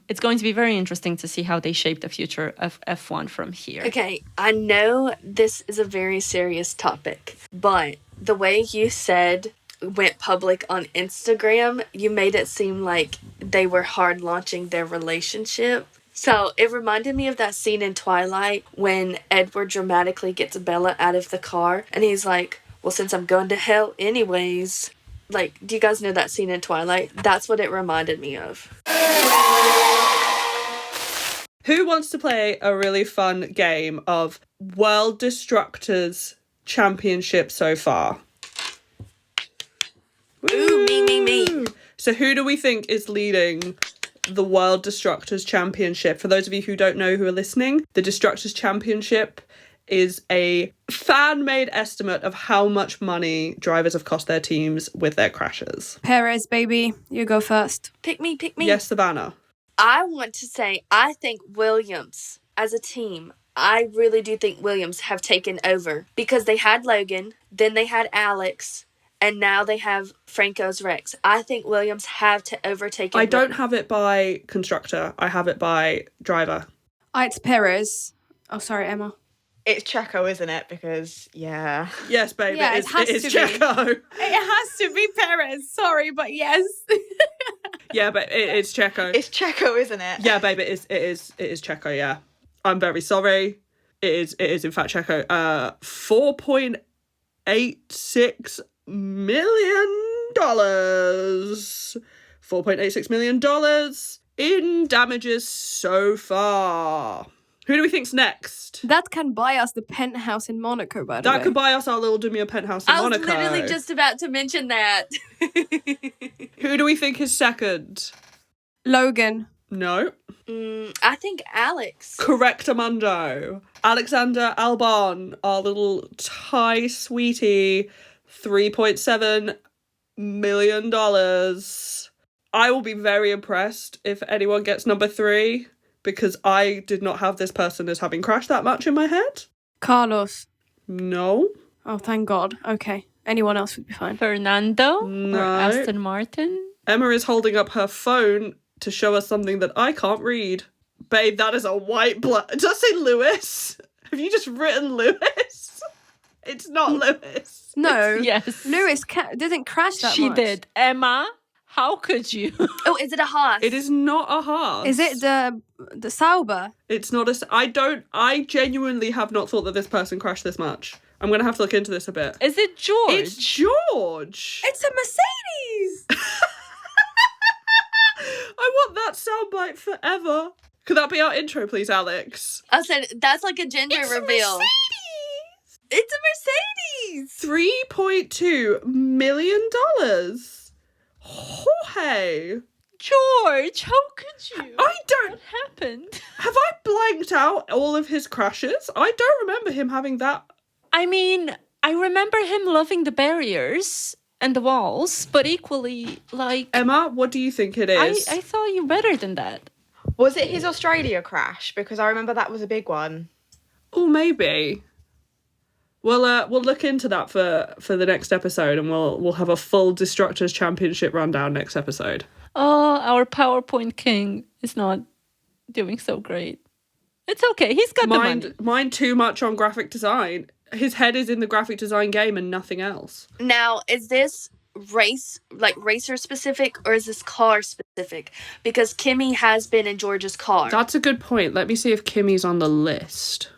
It's going to be very interesting to see how they shape the future of F1 from here. Okay, I know this is a very serious topic, but the way you said went public on Instagram, you made it seem like they were hard launching their relationship. So it reminded me of that scene in Twilight when Edward dramatically gets Bella out of the car and he's like, well, since I'm going to hell anyways. Like, do you guys know that scene in Twilight? That's what it reminded me of. Who wants to play a really fun game of World Destructors Championship so far? Ooh, me. So who do we think is leading the World Destructors Championship? For those of you who don't know who are listening, the Destructors Championship is a fan-made estimate of how much money drivers have cost their teams with their crashes. Perez, baby, you go first. Pick me. Yes, Savannah. I want to say, I think Williams, as a team, I really do think Williams have taken over. Because they had Logan, then they had Alex, and now they have Franco's Rex. I think Williams have to overtake. I don't have it by constructor. I have it by driver. It's Perez. Oh, sorry, Emma. It's Checo, isn't it? Because, yeah. Yes, babe, Yeah, it it is has to be. Checo. It has to be Perez. Sorry, but yes. Yeah, but it's Checo. It's Checo, isn't it? Yeah, babe, it is Checo, yeah. I'm very sorry. It is in fact Checo. $4.86 million. $4.86 million in damages so far. Who do we think's next? That can buy us the penthouse in Monaco, by the way. That could buy us our little Demure penthouse in I was Monaco. literally just about to mention that. Who do we think is second? Logan. No. I think Alex. Correct, Amando. Alexander Albon, our little Thai sweetie, $3.7 million. I will be very impressed if anyone gets number 3, because I did not have this person as having crashed that much in my head. Carlos. No. Oh, thank God. Okay. Anyone else would be fine. Fernando No. or Aston Martin. Emma is holding up her phone to show us something that I can't read. Babe, that is a white blood. Did I say Lewis? Have you just written Lewis? It's not Lewis. No. Yes. Lewis didn't crash that She much. did. Emma, how could you? Oh, is it a Haas? It is not a Haas. Is it the Sauber? It's not a... I genuinely have not thought that this person crashed this much. I'm going to have to look into this a bit. Is it George? It's George. It's a Mercedes. I want that soundbite forever. Could that be our intro, please, Alex? I said that's like a gender reveal. It's a Mercedes. $3.2 million. Jorge. George, how could you? I don't... What happened? Have I blanked out all of his crashes? I don't remember him having that. I mean, I remember him loving the barriers and the walls, but equally, like... Emma, what do you think it is? I thought you better than that. Was it his Australia crash? Because I remember that was a big one. Oh, maybe. We'll look into that for the next episode, and we'll have a full Destructors Championship rundown next episode. Oh, our PowerPoint king is not doing so great. It's okay. He's got the money. Mine too much on graphic design. His head is in the graphic design game and nothing else. Now, is this racer specific, or is this car specific? Because Kimmy has been in George's car. That's a good point. Let me see if Kimmy's on the list.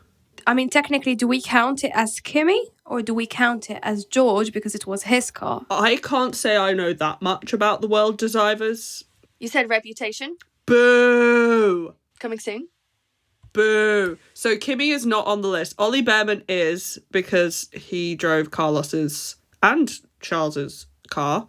I mean, technically, do we count it as Kimmy or do we count it as George because it was his car? I can't say I know that much about the world drivers. You said Reputation Boo! coming soon. Boo! So Kimmy is not on the list. Ollie Behrman is, because he drove Carlos's and Charles's car,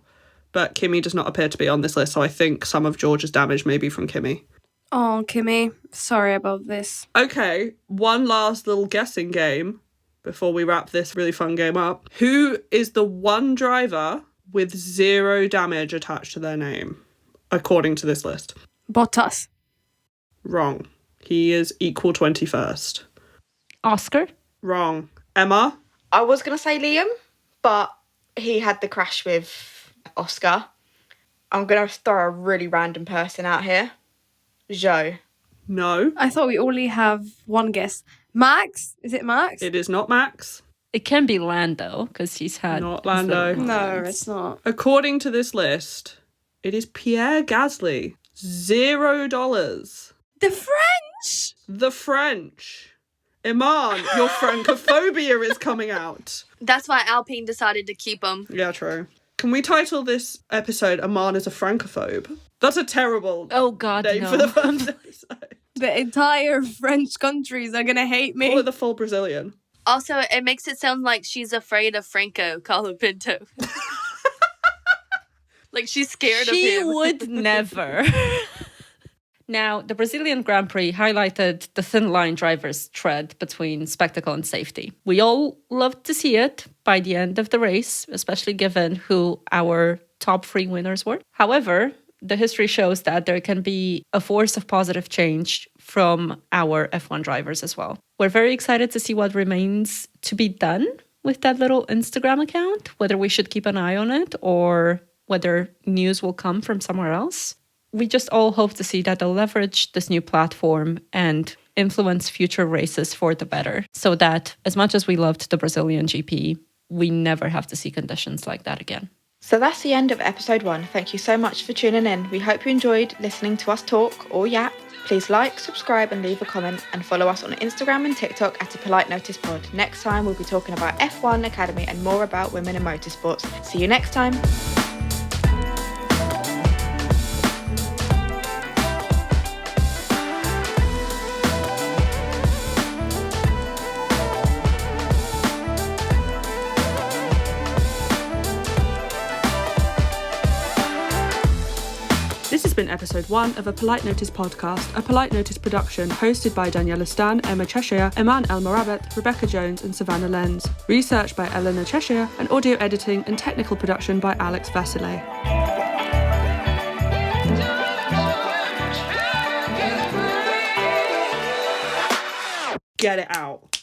but Kimmy does not appear to be on this list, so I think some of George's damage may be from Kimmy. Oh, Kimmy. Sorry about this. Okay, one last little guessing game before we wrap this really fun game up. Who is the one driver with 0 damage attached to their name, according to this list? Bottas. Wrong. He is equal 21st. Oscar? Wrong. Emma? I was going to say Liam, but he had the crash with Oscar. I'm going to throw a really random person out here. Joe. No. I thought we only have one guess. Max? Is it Max? It is not Max. It can be Lando, because he's had... Not Lando. No, it's not. According to this list, it is Pierre Gasly. $0. The French? The French. Imane, your Francophobia is coming out. That's why Alpine decided to keep him. Yeah, true. Can we title this episode Imane is a Francophobe? That's a terrible Oh, God, name no. for the first episode. The entire French countries are gonna hate Call me. it the full Brazilian. Also, it makes it sound like she's afraid of Franco Colapinto. Like she's scared of She him. would never. Now, the Brazilian Grand Prix highlighted the thin line drivers tread between spectacle and safety. We all loved to see it by the end of the race, especially given who our top 3 winners were. However, the history shows that there can be a force of positive change from our F1 drivers as well. We're very excited to see what remains to be done with that little Instagram account, whether we should keep an eye on it or whether news will come from somewhere else. We just all hope to see that they'll leverage this new platform and influence future races for the better, so that as much as we loved the Brazilian GP, we never have to see conditions like that again. So that's the end of episode 1. Thank you so much for tuning in. We hope you enjoyed listening to us talk or yap. Please like, subscribe and leave a comment, and follow us on Instagram and TikTok at A Polite Notice Pod. Next time we'll be talking about F1 Academy and more about women in motorsports. See you next time. This has been episode 1 of A Polite Notice podcast, a Polite Notice production hosted by Daniela Stan, Emma Cheshire, Imane Morabet, Rebecca Jones and Savannah Lenz. Research by Eleana Cheshire and audio editing and technical production by Alex Vasile. Get it out.